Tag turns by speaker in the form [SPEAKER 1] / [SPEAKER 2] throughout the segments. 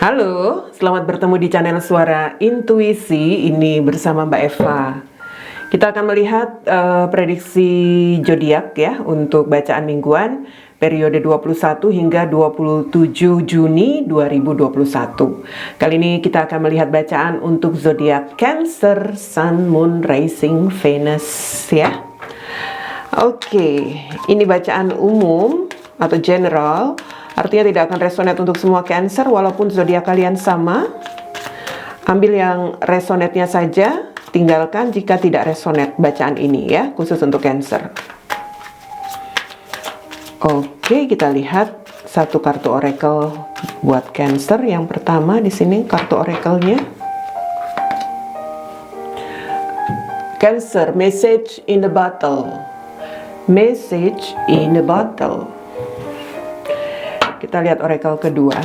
[SPEAKER 1] Halo, selamat bertemu di channel Suara Intuisi. Ini bersama Mbak Eva. Kita akan melihat prediksi zodiak ya untuk bacaan mingguan periode 21 hingga 27 Juni 2021. Kali ini kita akan melihat bacaan untuk zodiak Cancer, Sun, Moon, Rising, Venus ya. Oke, ini bacaan umum atau general. Artinya tidak akan resonate untuk semua Cancer walaupun zodiak kalian sama. Ambil yang resonate-nya saja, tinggalkan jika tidak resonate bacaan ini ya, khusus untuk Cancer. Oke, kita lihat satu kartu oracle buat Cancer. Yang pertama di sini kartu oracle-nya. Cancer, message in the bottle. Message in the bottle. Kita lihat oracle kedua.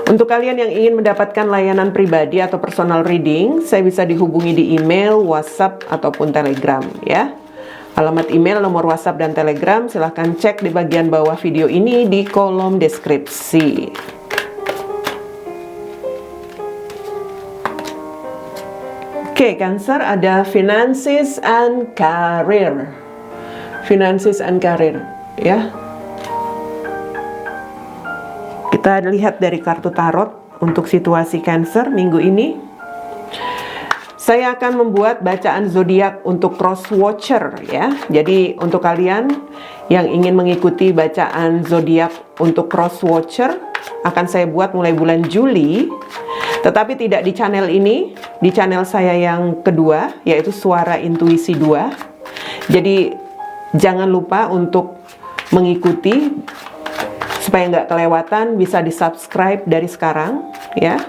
[SPEAKER 1] Untuk kalian yang ingin mendapatkan layanan pribadi atau personal reading, saya bisa dihubungi di email, WhatsApp, ataupun Telegram ya. Alamat email, nomor WhatsApp, dan Telegram silahkan cek di bagian bawah video ini di kolom deskripsi. Oke, Cancer, ada finances and career. Finances and career ya. Kita lihat dari kartu tarot untuk situasi Cancer minggu ini. Saya akan membuat bacaan zodiak untuk cross watcher ya. Jadi untuk kalian yang ingin mengikuti bacaan zodiak untuk cross watcher akan saya buat mulai bulan Juli. Tetapi tidak di channel ini, di channel saya yang kedua yaitu Suara Intuisi 2. Jadi jangan lupa untuk mengikuti supaya nggak kelewatan, bisa di subscribe dari sekarang ya,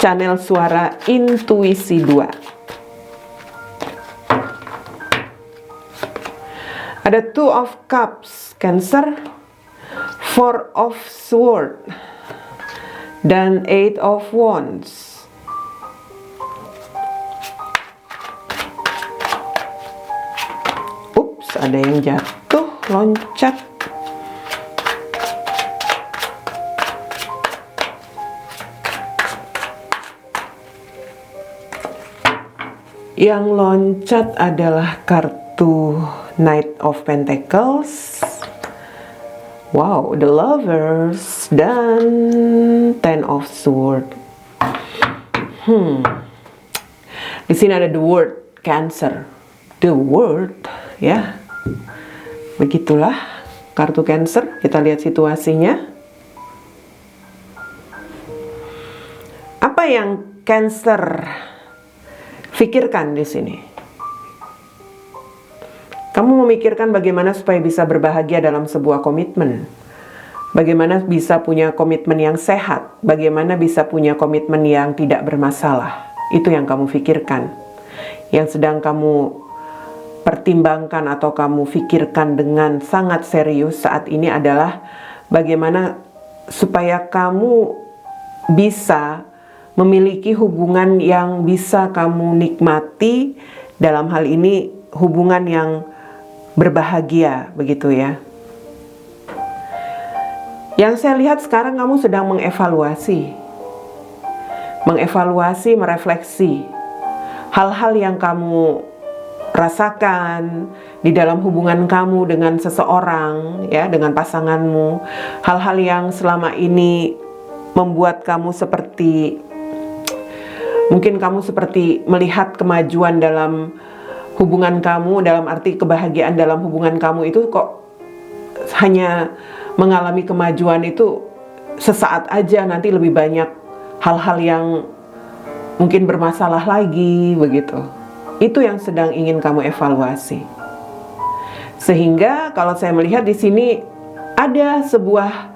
[SPEAKER 1] channel Suara Intuisi 2. Ada Two of Cups Cancer, Four of Swords, dan Eight of Wands. Ups, ada yang jatuh, loncat. Yang loncat adalah kartu Knight of Pentacles, wow, the Lovers, dan Ten of Swords. Di sini ada the word Cancer, the word ya. Begitulah kartu Cancer. Kita lihat situasinya. Apa yang Cancer pikirkan di sini? Kamu memikirkan bagaimana supaya bisa berbahagia dalam sebuah komitmen. Bagaimana bisa punya komitmen yang sehat. Bagaimana bisa punya komitmen yang tidak bermasalah. Itu yang kamu pikirkan. Yang sedang kamu pertimbangkan atau kamu pikirkan dengan sangat serius saat ini adalah bagaimana supaya kamu bisa memiliki hubungan yang bisa kamu nikmati, dalam hal ini hubungan yang berbahagia, begitu ya. Yang saya lihat sekarang kamu sedang mengevaluasi, merefleksi hal-hal yang kamu rasakan di dalam hubungan kamu dengan seseorang ya, dengan pasanganmu, hal-hal yang selama ini membuat kamu mungkin kamu seperti melihat kemajuan dalam hubungan kamu, dalam arti kebahagiaan dalam hubungan kamu itu kok hanya mengalami kemajuan itu sesaat aja, nanti lebih banyak hal-hal yang mungkin bermasalah lagi, begitu. Itu yang sedang ingin kamu evaluasi. Sehingga kalau saya melihat di sini ada sebuah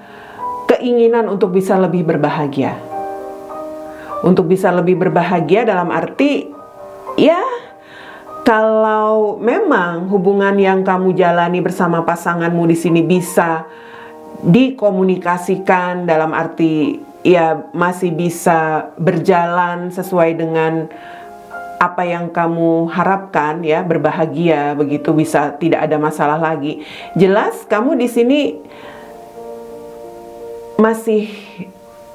[SPEAKER 1] keinginan untuk bisa lebih berbahagia. Untuk bisa lebih berbahagia dalam arti, ya kalau memang hubungan yang kamu jalani bersama pasanganmu di sini bisa dikomunikasikan dalam arti ya masih bisa berjalan sesuai dengan apa yang kamu harapkan ya, berbahagia begitu, bisa tidak ada masalah lagi. Jelas kamu di sini masih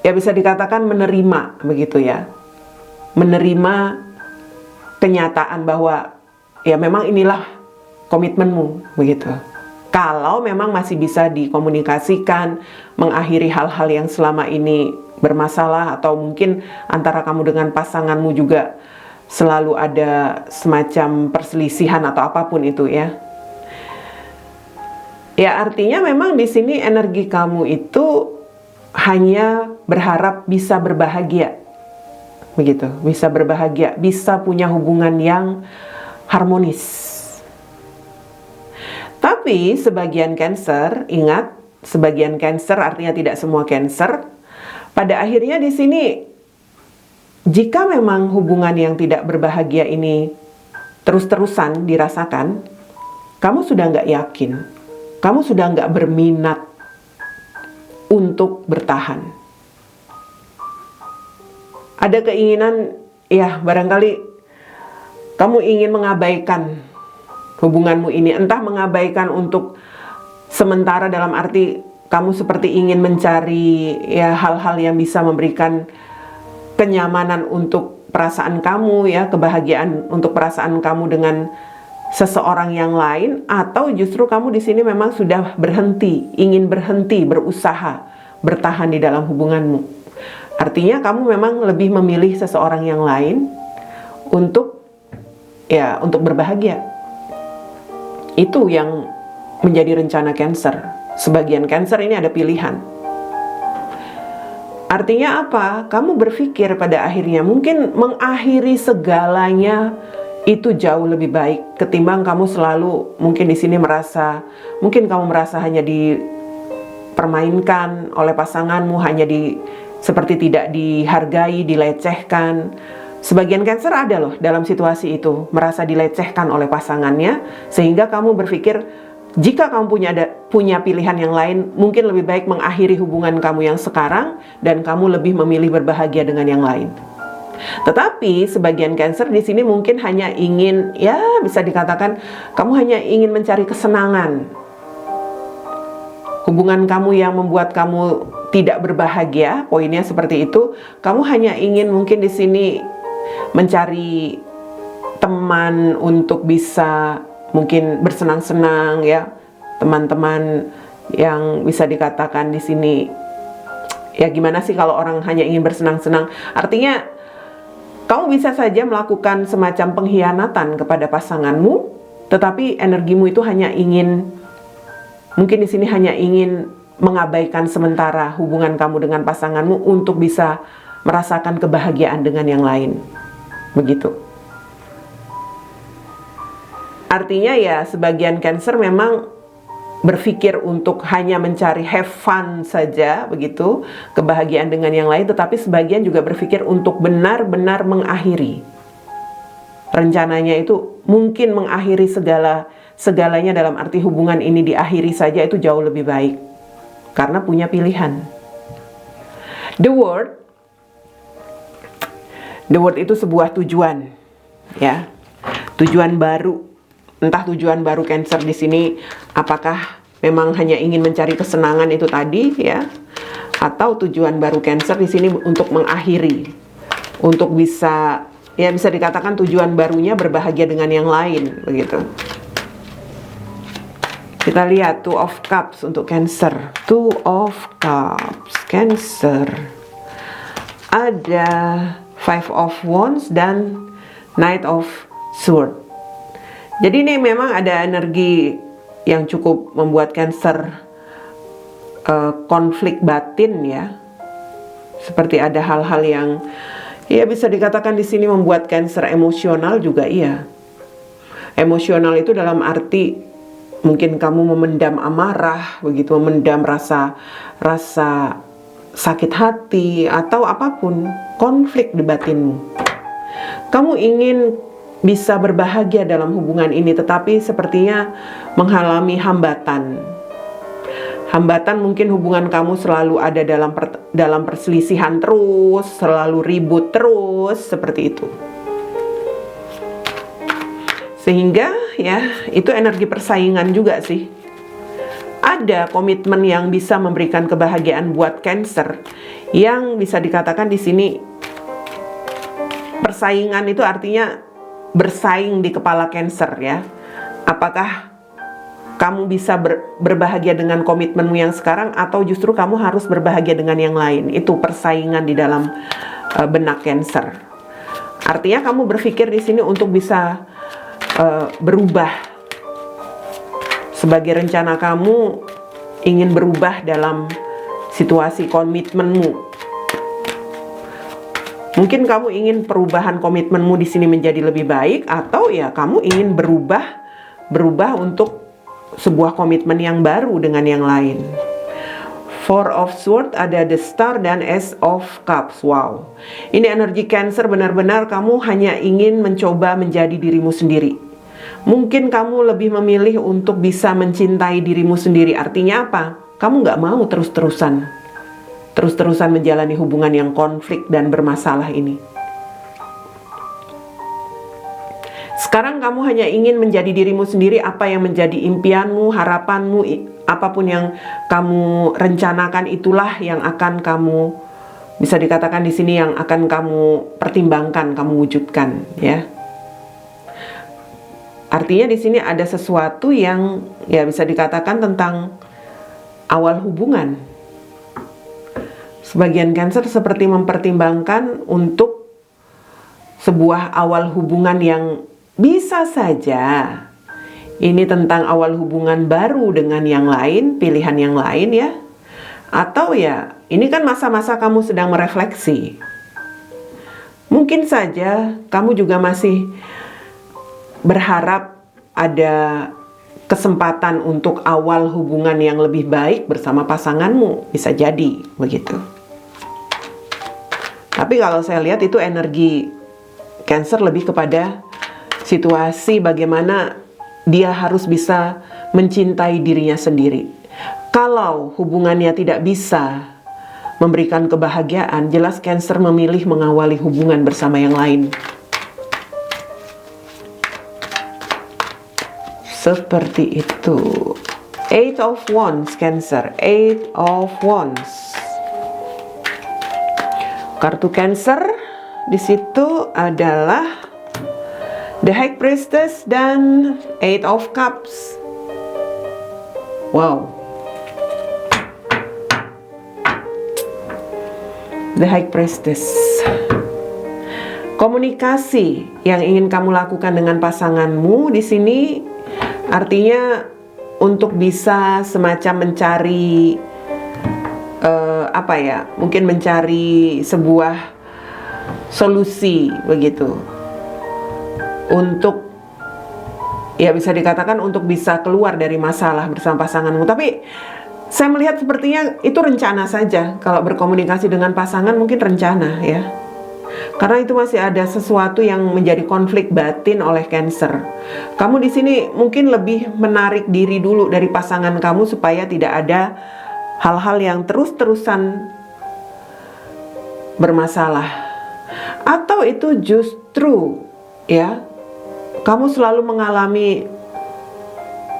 [SPEAKER 1] ya bisa dikatakan menerima begitu ya. Menerima kenyataan bahwa ya memang inilah komitmenmu begitu. Kalau memang masih bisa dikomunikasikan, mengakhiri hal-hal yang selama ini bermasalah, atau mungkin antara kamu dengan pasanganmu juga selalu ada semacam perselisihan atau apapun itu ya. Ya artinya memang di sini energi kamu itu hanya berharap bisa berbahagia. Begitu, bisa berbahagia, bisa punya hubungan yang harmonis. Tapi sebagian Cancer, ingat, sebagian Cancer artinya tidak semua Cancer. Pada akhirnya di sini, jika memang hubungan yang tidak berbahagia ini terus-terusan dirasakan, kamu sudah nggak yakin, kamu sudah nggak berminat untuk bertahan. Ada keinginan, ya barangkali kamu ingin mengabaikan hubunganmu ini, entah mengabaikan untuk sementara dalam arti kamu seperti ingin mencari ya hal-hal yang bisa memberikan kenyamanan untuk perasaan kamu ya, kebahagiaan untuk perasaan kamu dengan seseorang yang lain, atau justru kamu di sini memang sudah berhenti, ingin berhenti berusaha bertahan di dalam hubunganmu. Artinya kamu memang lebih memilih seseorang yang lain untuk berbahagia. Itu yang menjadi rencana Cancer. Sebagian Cancer ini ada pilihan. Artinya apa? Kamu berpikir pada akhirnya mungkin mengakhiri segalanya itu jauh lebih baik ketimbang kamu selalu mungkin di sini mungkin kamu merasa hanya dipermainkan oleh pasanganmu, hanya seperti tidak dihargai, dilecehkan. Sebagian Cancer ada loh dalam situasi itu, merasa dilecehkan oleh pasangannya, sehingga kamu berpikir jika kamu punya pilihan yang lain, mungkin lebih baik mengakhiri hubungan kamu yang sekarang dan kamu lebih memilih berbahagia dengan yang lain. Tetapi sebagian Cancer di sini mungkin hanya ingin, ya bisa dikatakan kamu hanya ingin mencari kesenangan. Hubungan kamu yang membuat kamu tidak berbahagia, poinnya seperti itu. Kamu hanya ingin mungkin di sini mencari teman untuk bisa mungkin bersenang-senang ya, teman-teman yang bisa dikatakan di sini ya gimana sih kalau orang hanya ingin bersenang-senang? Artinya kamu bisa saja melakukan semacam pengkhianatan kepada pasanganmu, tetapi energimu itu hanya ingin, mungkin di sini hanya ingin mengabaikan sementara hubungan kamu dengan pasanganmu untuk bisa merasakan kebahagiaan dengan yang lain. Begitu. Artinya ya sebagian Cancer memang berpikir untuk hanya mencari have fun saja, begitu, kebahagiaan dengan yang lain, tetapi sebagian juga berpikir untuk benar-benar mengakhiri. Rencananya itu mungkin mengakhiri segalanya dalam arti hubungan ini diakhiri saja itu jauh lebih baik. Karena punya pilihan. The World itu sebuah tujuan, ya, tujuan baru. Entah tujuan baru Cancer di sini, apakah memang hanya ingin mencari kesenangan itu tadi, ya, atau tujuan baru Cancer di sini untuk mengakhiri, untuk bisa, ya bisa dikatakan tujuan barunya berbahagia dengan yang lain, begitu. Kita lihat Two of Cups untuk Cancer. Two of Cups, Cancer. Ada Five of Wands dan Knight of Swords. Jadi ini memang ada energi yang cukup membuat Cancer konflik batin ya. Seperti ada hal-hal yang ya bisa dikatakan di sini membuat Cancer emosional juga iya. Emosional itu dalam arti mungkin kamu memendam amarah, begitu, memendam rasa sakit hati atau apapun, konflik di batinmu. Kamu ingin bisa berbahagia dalam hubungan ini, tetapi sepertinya mengalami hambatan. Hambatan mungkin hubungan kamu selalu ada dalam perselisihan terus, selalu ribut terus, seperti itu. Sehingga ya itu energi persaingan juga sih. Ada komitmen yang bisa memberikan kebahagiaan buat Cancer yang bisa dikatakan di sini persaingan itu artinya bersaing di kepala Cancer ya. Apakah kamu bisa berbahagia dengan komitmenmu yang sekarang, atau justru kamu harus berbahagia dengan yang lain? Itu persaingan di dalam benak Cancer. Artinya kamu berpikir di sini untuk bisa berubah. Sebagai rencana kamu ingin berubah dalam situasi komitmenmu. Mungkin kamu ingin perubahan komitmenmu di sini menjadi lebih baik, atau ya kamu ingin berubah untuk sebuah komitmen yang baru dengan yang lain. Four of Swords, ada The Star dan Ace of Cups. Wow, ini energi Cancer benar-benar kamu hanya ingin mencoba menjadi dirimu sendiri. Mungkin kamu lebih memilih untuk bisa mencintai dirimu sendiri. Artinya apa? Kamu nggak mau terus-terusan menjalani hubungan yang konflik dan bermasalah ini. Sekarang kamu hanya ingin menjadi dirimu sendiri. Apa yang menjadi impianmu, harapanmu, apapun yang kamu rencanakan, itulah yang akan kamu, bisa dikatakan di sini, yang akan kamu pertimbangkan, kamu wujudkan, ya. Artinya di sini ada sesuatu yang ya bisa dikatakan tentang awal hubungan. Sebagian Cancer seperti mempertimbangkan untuk sebuah awal hubungan yang bisa saja ini tentang awal hubungan baru dengan yang lain, pilihan yang lain ya. Atau ya ini kan masa-masa kamu sedang merefleksi. Mungkin saja kamu juga masih berharap ada kesempatan untuk awal hubungan yang lebih baik bersama pasanganmu. Bisa jadi begitu. Tapi kalau saya lihat itu energi Cancer lebih kepada situasi bagaimana dia harus bisa mencintai dirinya sendiri. Kalau hubungannya tidak bisa memberikan kebahagiaan, jelas Cancer memilih mengawali hubungan bersama yang lain. Seperti itu. Eight of Wands, Cancer. Eight of Wands. Kartu Cancer di situ adalah The High Priestess dan Eight of Cups. Wow. The High Priestess. Komunikasi yang ingin kamu lakukan dengan pasanganmu di sini artinya untuk bisa semacam mencari mungkin mencari sebuah solusi begitu. Untuk ya bisa dikatakan untuk bisa keluar dari masalah bersama pasanganmu. Tapi saya melihat sepertinya itu rencana saja. Kalau berkomunikasi dengan pasangan mungkin rencana ya. Karena itu masih ada sesuatu yang menjadi konflik batin oleh Cancer. Kamu di sini mungkin lebih menarik diri dulu dari pasangan kamu supaya tidak ada hal-hal yang terus-terusan bermasalah. Atau itu justru ya, kamu selalu mengalami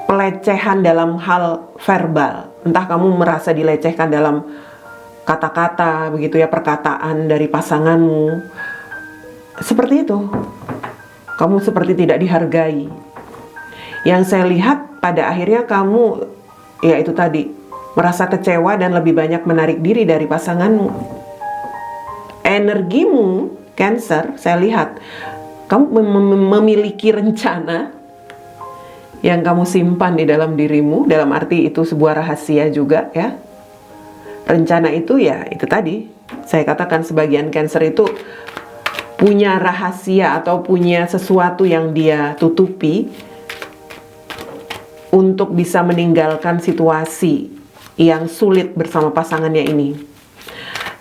[SPEAKER 1] pelecehan dalam hal verbal. Entah kamu merasa dilecehkan dalam kata-kata begitu ya, perkataan dari pasanganmu. Seperti itu. Kamu seperti tidak dihargai. Yang saya lihat pada akhirnya kamu ya itu tadi, merasa kecewa dan lebih banyak menarik diri dari pasanganmu. Energimu Cancer, saya lihat kamu memiliki rencana yang kamu simpan di dalam dirimu, dalam arti itu sebuah rahasia juga ya. Rencana itu ya itu tadi, saya katakan sebagian Cancer itu punya rahasia atau punya sesuatu yang dia tutupi untuk bisa meninggalkan situasi yang sulit bersama pasangannya ini.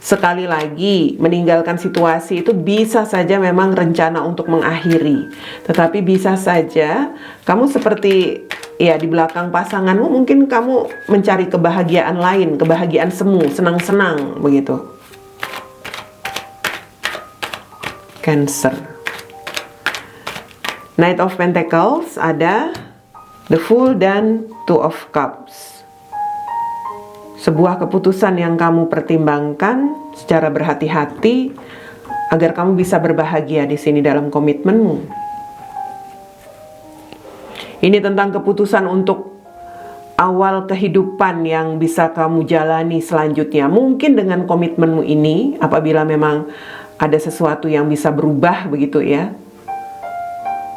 [SPEAKER 1] Sekali lagi, meninggalkan situasi itu bisa saja memang rencana untuk mengakhiri. Tetapi bisa saja kamu seperti ya di belakang pasanganmu mungkin kamu mencari kebahagiaan lain, kebahagiaan semu, senang-senang begitu. Cancer. Knight of Pentacles, ada The Fool dan Two of Cups. Sebuah keputusan yang kamu pertimbangkan secara berhati-hati agar kamu bisa berbahagia di sini dalam komitmenmu. Ini tentang keputusan untuk awal kehidupan yang bisa kamu jalani selanjutnya. Mungkin dengan komitmenmu ini, apabila memang ada sesuatu yang bisa berubah begitu ya,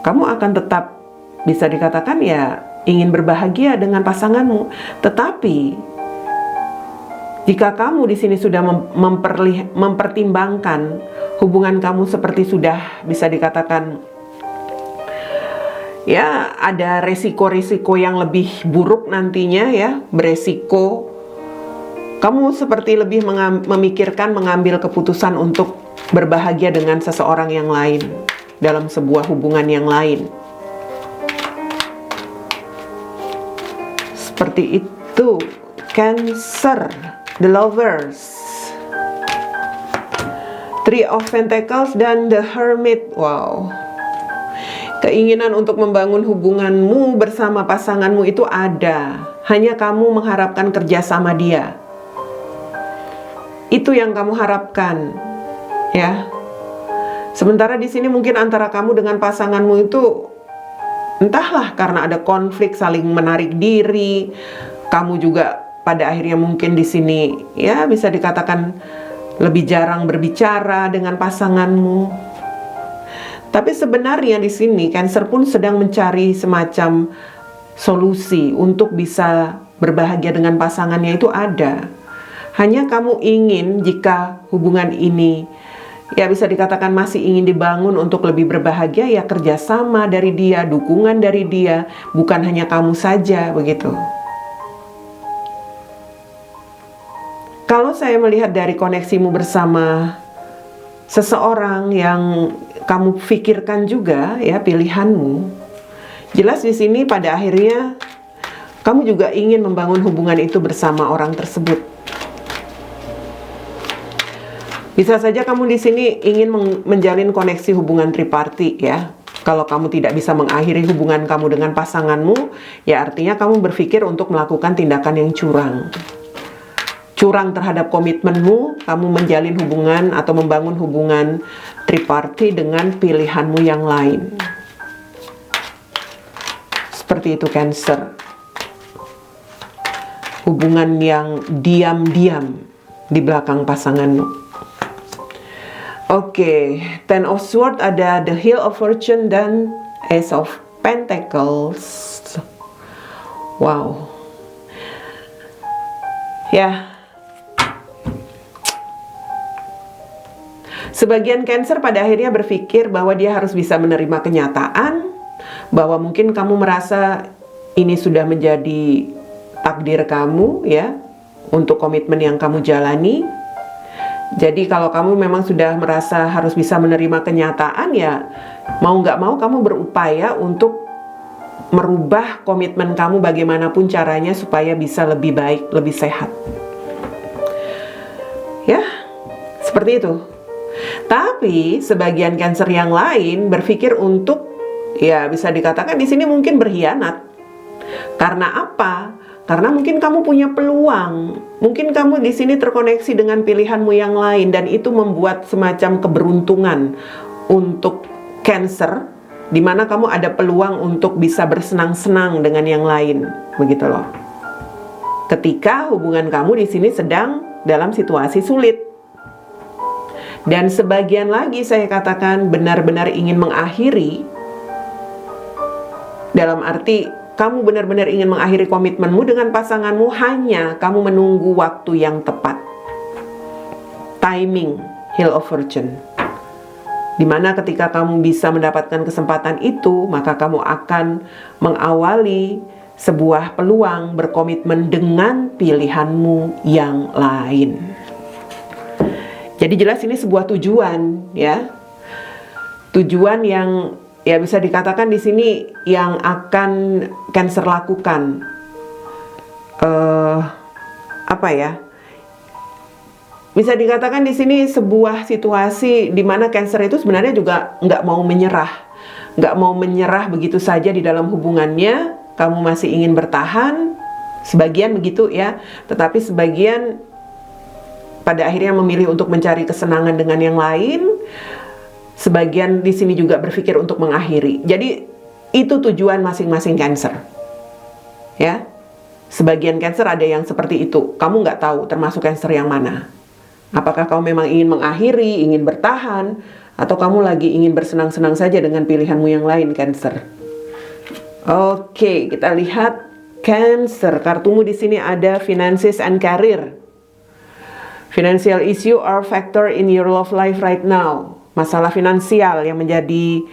[SPEAKER 1] kamu akan tetap bisa dikatakan ya ingin berbahagia dengan pasanganmu. Tetapi jika kamu di sini sudah mempertimbangkan hubungan kamu seperti sudah bisa dikatakan ya ada resiko-resiko yang lebih buruk nantinya ya, beresiko kamu seperti lebih memikirkan mengambil keputusan untuk berbahagia dengan seseorang yang lain dalam sebuah hubungan yang lain. Seperti itu, Cancer, The Lovers, Three of Pentacles, dan The Hermit. Wow. Keinginan untuk membangun hubunganmu bersama pasanganmu itu ada. Hanya kamu mengharapkan kerjasama dia. Itu yang kamu harapkan, ya. Sementara di sini mungkin antara kamu dengan pasanganmu itu entahlah karena ada konflik, saling menarik diri. Kamu juga pada akhirnya mungkin di sini ya bisa dikatakan lebih jarang berbicara dengan pasanganmu. Tapi sebenarnya di sini Cancer pun sedang mencari semacam solusi untuk bisa berbahagia dengan pasangannya itu ada. Hanya kamu ingin jika hubungan ini ya bisa dikatakan masih ingin dibangun untuk lebih berbahagia, ya kerjasama dari dia, dukungan dari dia, bukan hanya kamu saja begitu. Kalau saya melihat dari koneksimu bersama seseorang yang kamu pikirkan juga ya pilihanmu, jelas di sini pada akhirnya kamu juga ingin membangun hubungan itu bersama orang tersebut. Bisa saja kamu di sini ingin menjalin koneksi hubungan triparti ya. Kalau kamu tidak bisa mengakhiri hubungan kamu dengan pasanganmu, ya artinya kamu berpikir untuk melakukan tindakan yang curang. Curang terhadap komitmenmu, kamu menjalin hubungan atau membangun hubungan triparti dengan pilihanmu yang lain. Seperti itu Cancer. Hubungan yang diam-diam di belakang pasanganmu. Oke, Ten of Swords, ada The Wheel of Fortune dan Ace of Pentacles. Wow. Ya. Sebagian Cancer pada akhirnya berpikir bahwa dia harus bisa menerima kenyataan bahwa mungkin kamu merasa ini sudah menjadi takdir kamu ya untuk komitmen yang kamu jalani. Jadi kalau kamu memang sudah merasa harus bisa menerima kenyataan, ya mau nggak mau kamu berupaya untuk merubah komitmen kamu bagaimanapun caranya supaya bisa lebih baik, lebih sehat. Ya, seperti itu. Tapi sebagian Cancer yang lain berpikir untuk ya bisa dikatakan di sini mungkin berkhianat. Karena apa? Karena mungkin kamu punya peluang, mungkin kamu di sini terkoneksi dengan pilihanmu yang lain, dan itu membuat semacam keberuntungan untuk Cancer, di mana kamu ada peluang untuk bisa bersenang-senang dengan yang lain, begitu loh. Ketika hubungan kamu di sini sedang dalam situasi sulit, dan sebagian lagi saya katakan benar-benar ingin mengakhiri, dalam arti kamu benar-benar ingin mengakhiri komitmenmu dengan pasanganmu, hanya kamu menunggu waktu yang tepat. Timing, Wheel of Fortune. Dimana ketika kamu bisa mendapatkan kesempatan itu, maka kamu akan mengawali sebuah peluang berkomitmen dengan pilihanmu yang lain. Jadi jelas ini sebuah tujuan ya. Tujuan yang ya bisa dikatakan di sini yang akan Cancer lakukan. Apa ya? Bisa dikatakan di sini sebuah situasi di mana Cancer itu sebenarnya juga nggak mau menyerah begitu saja di dalam hubungannya. Kamu masih ingin bertahan, sebagian begitu ya. Tetapi sebagian pada akhirnya memilih untuk mencari kesenangan dengan yang lain. Sebagian di sini juga berpikir untuk mengakhiri. Jadi itu tujuan masing-masing Cancer. Ya, sebagian Cancer ada yang seperti itu. Kamu nggak tahu termasuk Cancer yang mana. Apakah kamu memang ingin mengakhiri, ingin bertahan, atau kamu lagi ingin bersenang-senang saja dengan pilihanmu yang lain, Cancer. Oke, kita lihat Cancer. Kartumu di sini ada finances and career. Financial issue or factor in your love life right now. Masalah finansial yang menjadi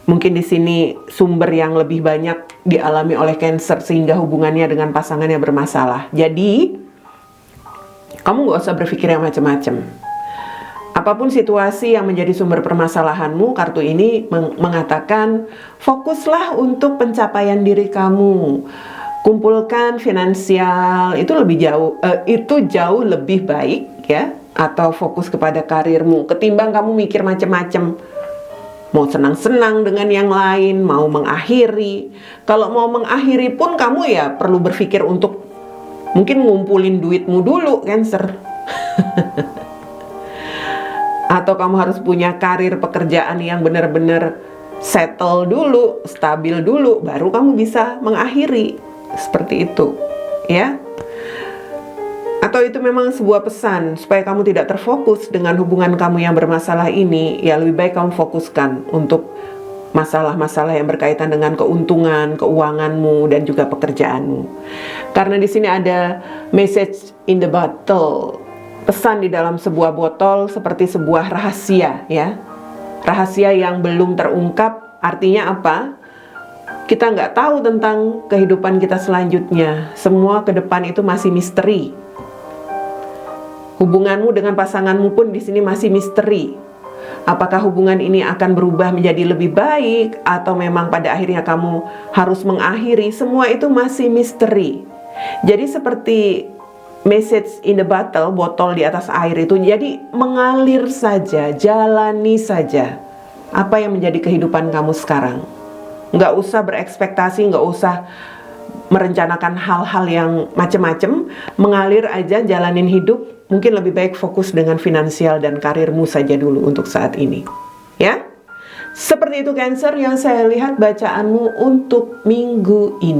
[SPEAKER 1] mungkin di sini sumber yang lebih banyak dialami oleh Cancer sehingga hubungannya dengan pasangannya bermasalah. Jadi kamu gak usah berpikir yang macam-macam. Apapun situasi yang menjadi sumber permasalahanmu, kartu ini mengatakan fokuslah untuk pencapaian diri kamu. Kumpulkan finansial, itu jauh lebih baik ya. Atau fokus kepada karirmu ketimbang kamu mikir macam-macam, mau senang-senang dengan yang lain, mau mengakhiri. Kalau mau mengakhiri pun kamu ya perlu berpikir untuk mungkin ngumpulin duitmu dulu, Cancer. Atau kamu harus punya karir pekerjaan yang benar-benar settle dulu, stabil dulu, baru kamu bisa mengakhiri. Seperti itu ya. Atau itu memang sebuah pesan supaya kamu tidak terfokus dengan hubungan kamu yang bermasalah ini, ya lebih baik kamu fokuskan untuk masalah-masalah yang berkaitan dengan keuntungan, keuanganmu, dan juga pekerjaanmu. Karena di sini ada message in the bottle, pesan di dalam sebuah botol seperti sebuah rahasia ya. Rahasia yang belum terungkap, artinya apa? Kita nggak tahu tentang kehidupan kita selanjutnya. Semua ke depan itu masih misteri. Hubunganmu dengan pasanganmu pun di sini masih misteri. Apakah hubungan ini akan berubah menjadi lebih baik atau memang pada akhirnya kamu harus mengakhiri? Semua itu masih misteri. Jadi seperti message in the bottle, botol di atas air itu, jadi mengalir saja, jalani saja apa yang menjadi kehidupan kamu sekarang. Nggak usah berekspektasi, nggak usah merencanakan hal-hal yang macam-macam, mengalir aja, jalanin hidup. Mungkin lebih baik fokus dengan finansial dan karirmu saja dulu untuk saat ini. Ya, seperti itu Cancer yang saya lihat bacaanmu untuk minggu ini.